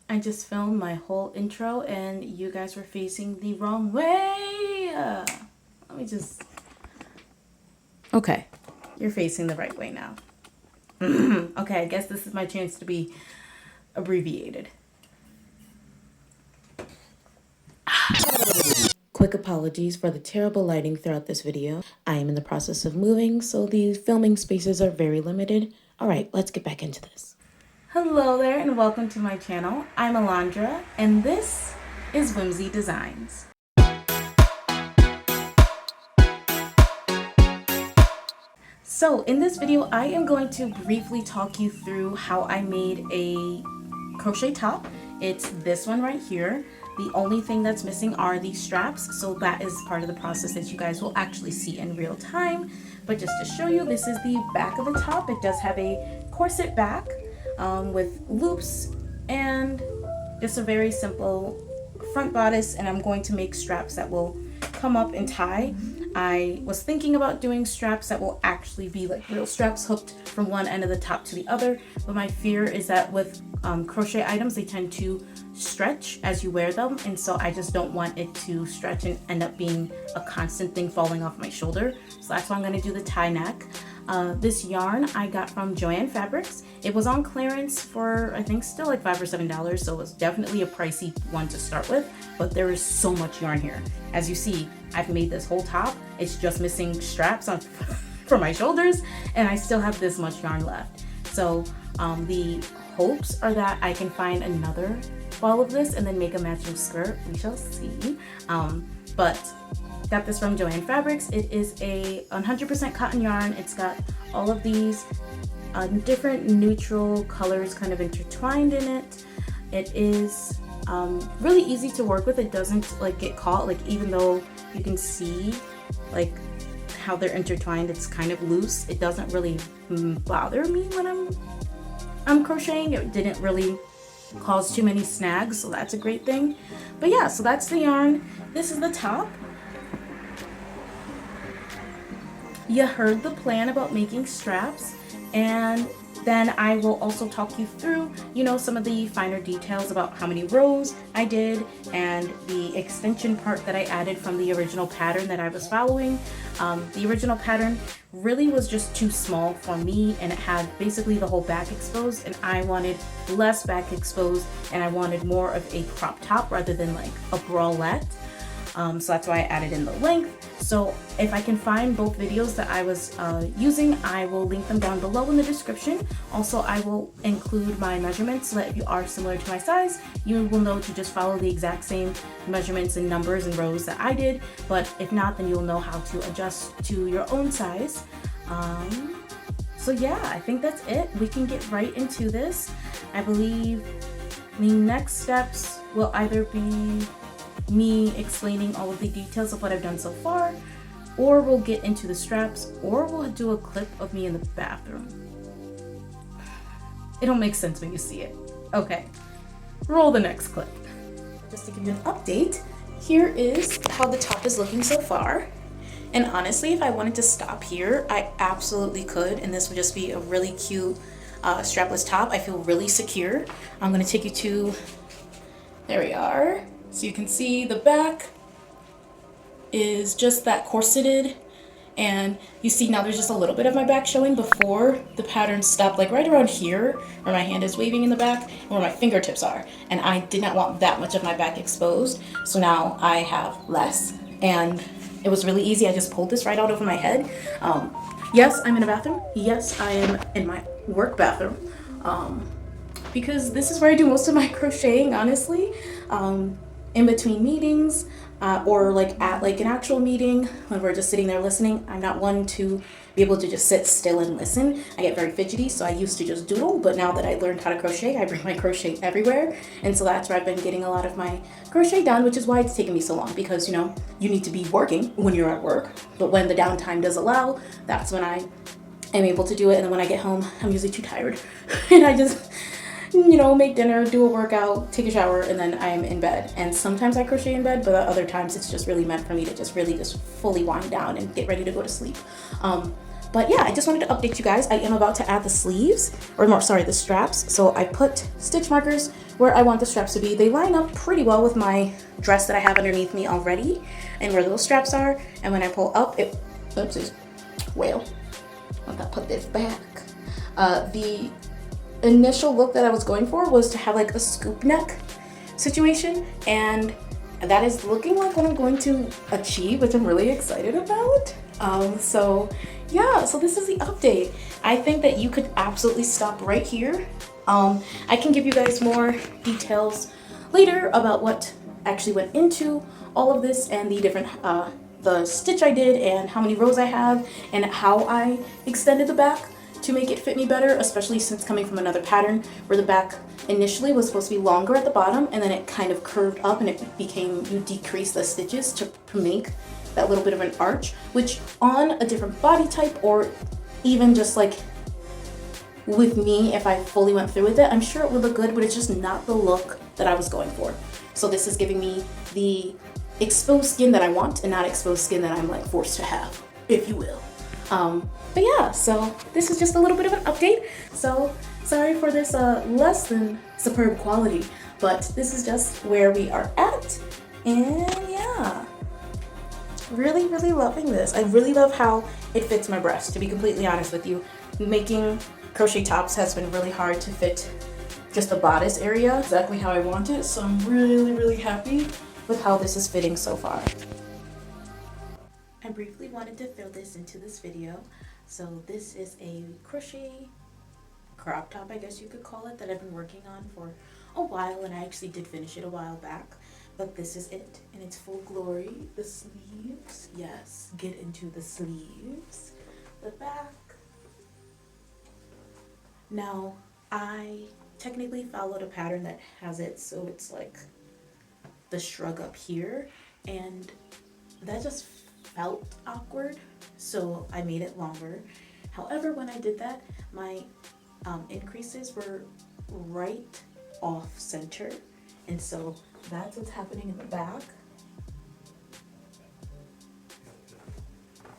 I just filmed my whole intro and you guys were facing the wrong way. Let me just... Okay, you're facing the right way now. Okay, I guess this is my chance to be abbreviated. Quick apologies for the terrible lighting throughout this video. I am in the process of moving, so the filming spaces are very limited. All right, let's get back into this. Hello there and welcome to my channel. I'm Alondra and this is Whimsy Designs. So in this video, I am going to briefly talk you through how I made a crochet top. It's this one right here. The only thing that's missing are these straps, so that is part of the process that you guys will actually see in real time. But just to show you, this is the back of the top. It does have a corset back with loops and just a very simple front bodice, and I'm going to make straps that will come up and tie. I was thinking about doing straps that will actually be like real straps hooked from one end of the top to the other, but my fear is that with crochet items, they tend to stretch as you wear them, and so I just don't want it to stretch and end up being a constant thing falling off my shoulder. So that's why I'm going to do the tie neck. This yarn I got from Joann Fabrics. It was on clearance for I think still like $5 or $7, so it was definitely a pricey one to start with, but there is so much yarn here. As you see, I've made this whole top. It's just missing straps on for my shoulders, and I still have this much yarn left. So the hopes are that I can find another ball of this and then make a matching skirt. We shall see. But got this from Joann Fabrics. It is a 100% cotton yarn. It's got all of these different neutral colors kind of intertwined in it. It is really easy to work with. It doesn't like get caught, like even though you can see like how they're intertwined, it's kind of loose. It doesn't really bother me when I'm crocheting. It didn't really cause too many snags, so that's a great thing. But yeah, so that's the yarn. This is the top. You heard the plan about making straps, and then I will also talk you through, you know, some of the finer details about how many rows I did and the extension part that I added from the original pattern that I was following. The original pattern really was just too small for me, and it had basically the whole back exposed, and I wanted less back exposed, and I wanted more of a crop top rather than like a bralette. So that's why I added in the length. So if I can find both videos that I was using, I will link them down below in the description. Also, I will include my measurements so that if you are similar to my size, you will know to just follow the exact same measurements and numbers and rows that I did. But if not, then you'll know how to adjust to your own size. So yeah, I think that's it. We can get right into this. I believe the next steps will either be me explaining all of the details of what I've done so far, or we'll get into the straps, or we'll do a clip of me in the bathroom. It'll make sense when you see it. Okay, roll the next clip. Just to give you an update, here is how the top is looking so far. And honestly, if I wanted to stop here, I absolutely could, and this would just be a really cute strapless top. I feel really secure. I'm gonna take you to, there we are. So you can see the back is just that corseted, and you see now there's just a little bit of my back showing. Before, the pattern stopped like right around here where my hand is waving in the back and where my fingertips are, and I did not want that much of my back exposed, so now I have less, and it was really easy. I just pulled this right out over my head. Yes, I'm in a bathroom. Yes, I am in my work bathroom, because this is where I do most of my crocheting, honestly. In between meetings, or like at like an actual meeting when we're just sitting there listening. I'm not one to be able to just sit still and listen. I get very fidgety, so I used to just doodle, but now that I learned how to crochet, I bring my crochet everywhere, and so that's where I've been getting a lot of my crochet done, which is why it's taken me so long, because you know, you need to be working when you're at work, but when the downtime does allow, that's when I am able to do it. And then when I get home, I'm usually too tired and I just, you know, make dinner, do a workout, take a shower, and then I'm in bed. And sometimes I crochet in bed, but other times it's just really meant for me to just really just fully wind down and get ready to go to sleep. But yeah, I just wanted to update you guys. I am about to add the sleeves, or more, sorry, the straps. So I put stitch markers where I want the straps to be. They line up pretty well with my dress that I have underneath me already and where those straps are. And when I pull up, oopsies, well, let me put this back. The initial look that I was going for was to have like a scoop neck situation, and that is looking like what I'm going to achieve, which I'm really excited about. So yeah, so this is the update. I think that you could absolutely stop right here. I can give you guys more details later about what actually went into all of this and the different the stitch I did and how many rows I have and how I extended the back to make it fit me better, especially since coming from another pattern where the back initially was supposed to be longer at the bottom and then it kind of curved up and it became, you decrease the stitches to make that little bit of an arch, which on a different body type or even just like with me, if I fully went through with it, I'm sure it would look good, but it's just not the look that I was going for. So this is giving me the exposed skin that I want and not exposed skin that I'm like forced to have, if you will. But yeah, so this is just a little bit of an update. So sorry for this less than superb quality, but this is just where we are at. And yeah, really, really loving this. I really love how it fits my breast, to be completely honest with you. Making crochet tops has been really hard to fit just the bodice area exactly how I want it, so I'm really, really happy with how this is fitting so far. I briefly wanted to throw this into this video. So this is a crochet crop top, I guess you could call it, that I've been working on for a while, and I actually did finish it a while back. But this is it in its full glory. The sleeves, yes, get into the sleeves. The back. Now, I technically followed a pattern that has it so it's like the shrug up here, and that just felt awkward, so I made it longer. However, when I did that, my increases were right off center, and so that's what's happening in the back,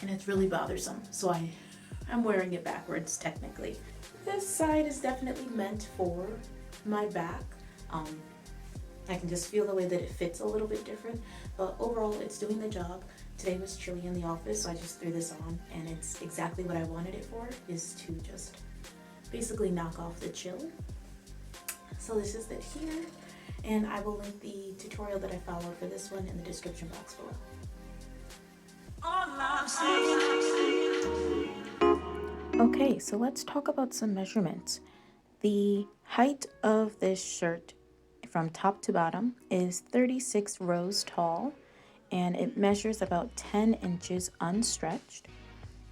and it's really bothersome, so I'm wearing it backwards technically. This side is definitely meant for my back. I can just feel the way that it fits a little bit different, but overall it's doing the job. Today was chilly in the office, so I just threw this on, and it's exactly what I wanted it for, is to just basically knock off the chill. So this is it here, and I will link the tutorial that I followed for this one in the description box below. Okay, so let's talk about some measurements. The height of this shirt from top to bottom is 36 rows tall, and it measures about 10 inches unstretched.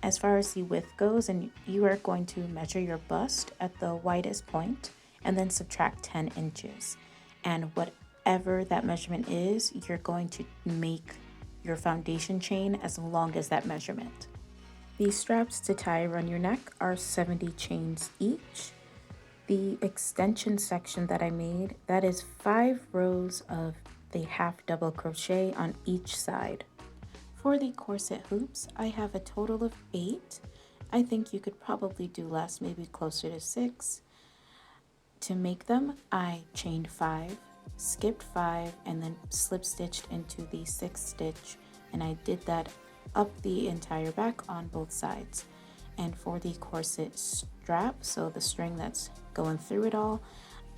As far as the width goes, and you are going to measure your bust at the widest point and then subtract 10 inches. And whatever that measurement is, you're going to make your foundation chain as long as that measurement. The straps to tie around your neck are 70 chains each. The extension section that I made, that is 5 rows of the half double crochet on each side. For the corset hoops, I have a total of 8. I think you could probably do less, maybe closer to 6. To make them, I chained 5, skipped 5, and then slip stitched into the 6th stitch, and I did that up the entire back on both sides. And for the corset strap, so the string that's going through it all,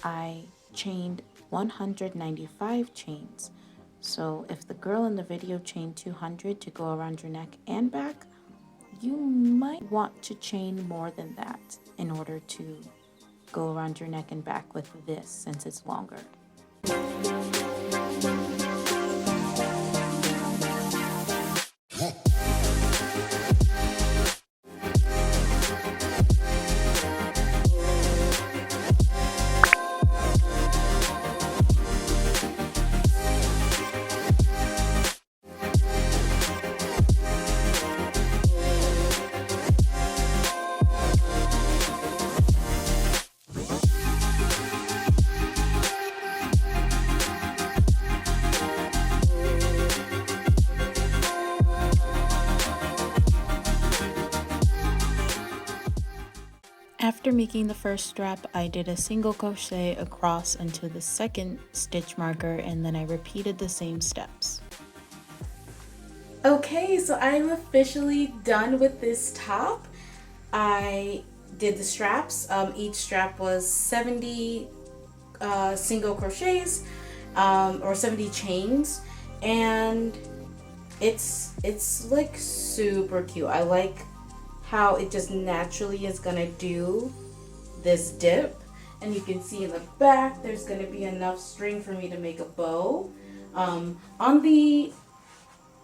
I chained 195 chains. So if the girl in the video chained 200 to go around your neck and back, you might want to chain more than that in order to go around your neck and back with this, since it's longer. After making the first strap, I did a single crochet across into the second stitch marker, and then I repeated the same steps. Okay, so I'm officially done with this top. I did the straps. Each strap was 70 single crochets or 70 chains, and it's like super cute. I like how it just naturally is gonna do this dip, and you can see in the back there's gonna be enough string for me to make a bow. On the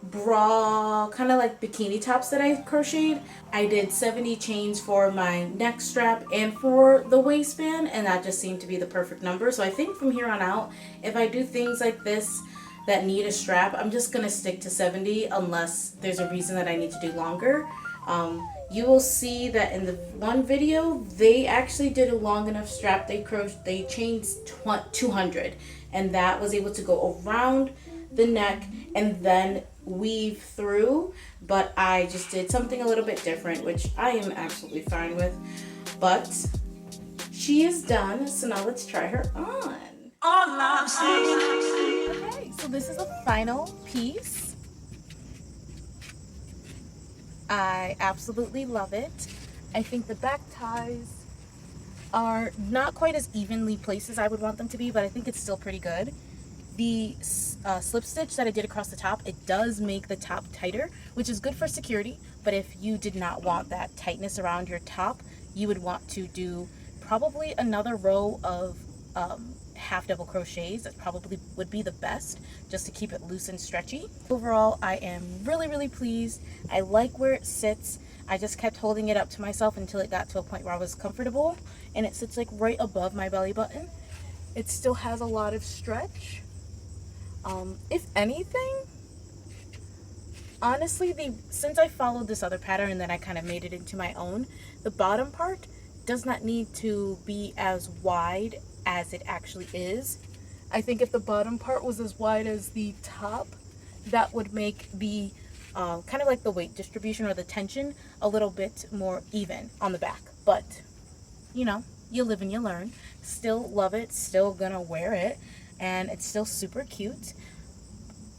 bra, kind of like bikini tops that I crocheted, I did 70 chains for my neck strap and for the waistband, and that just seemed to be the perfect number. So I think from here on out, if I do things like this that need a strap, I'm just gonna stick to 70 unless there's a reason that I need to do longer. You will see that in the one video they actually did a long enough strap. They chained 200, and that was able to go around the neck and then weave through, but I just did something a little bit different, which I am absolutely fine with. But she is done, so now let's try her on. Okay, so this is the final piece. I absolutely love it. I think the back ties are not quite as evenly placed as I would want them to be, but I think it's still pretty good. The slip stitch that I did across the top, it does make the top tighter, which is good for security, but if you did not want that tightness around your top, you would want to do probably another row of half double crochets. That probably would be the best, just to keep it loose and stretchy. Overall, I am really pleased. I like where it sits. I just kept holding it up to myself until it got to a point where I was comfortable, and it sits like right above my belly button. It still has a lot of stretch. If anything, honestly, since I followed this other pattern and then I kind of made it into my own, the bottom part does not need to be as wide as it actually is. I think if the bottom part was as wide as the top, that would make the kind of like the weight distribution or the tension a little bit more even on the back. But you know, you live and you learn. Still love it, still gonna wear it, and it's still super cute.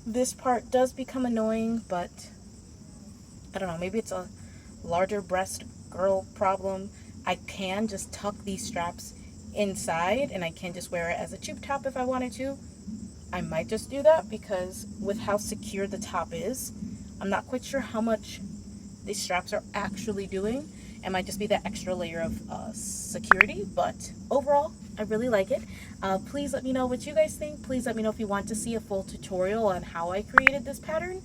This part does become annoying, but I don't know, maybe it's a larger breast girl problem. I can just tuck these straps inside and I can just wear it as a tube top if I wanted to. I might just do that because with how secure the top is, I'm not quite sure how much these straps are actually doing. It might just be that extra layer of security, but overall, I really like it. Please let me know what you guys think. Please let me know if you want to see a full tutorial on how I created this pattern,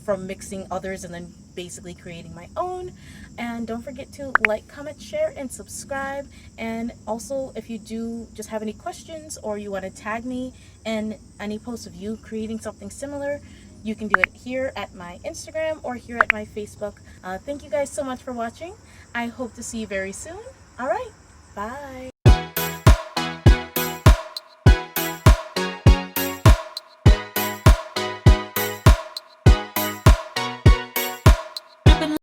from mixing others and then basically creating my own. And don't forget to like, comment, share, and subscribe. And also, if you do just have any questions or you want to tag me in any posts of you creating something similar, you can do it here at my Instagram or here at my Facebook. Thank you guys so much for watching. I hope to see you very soon. All right, bye.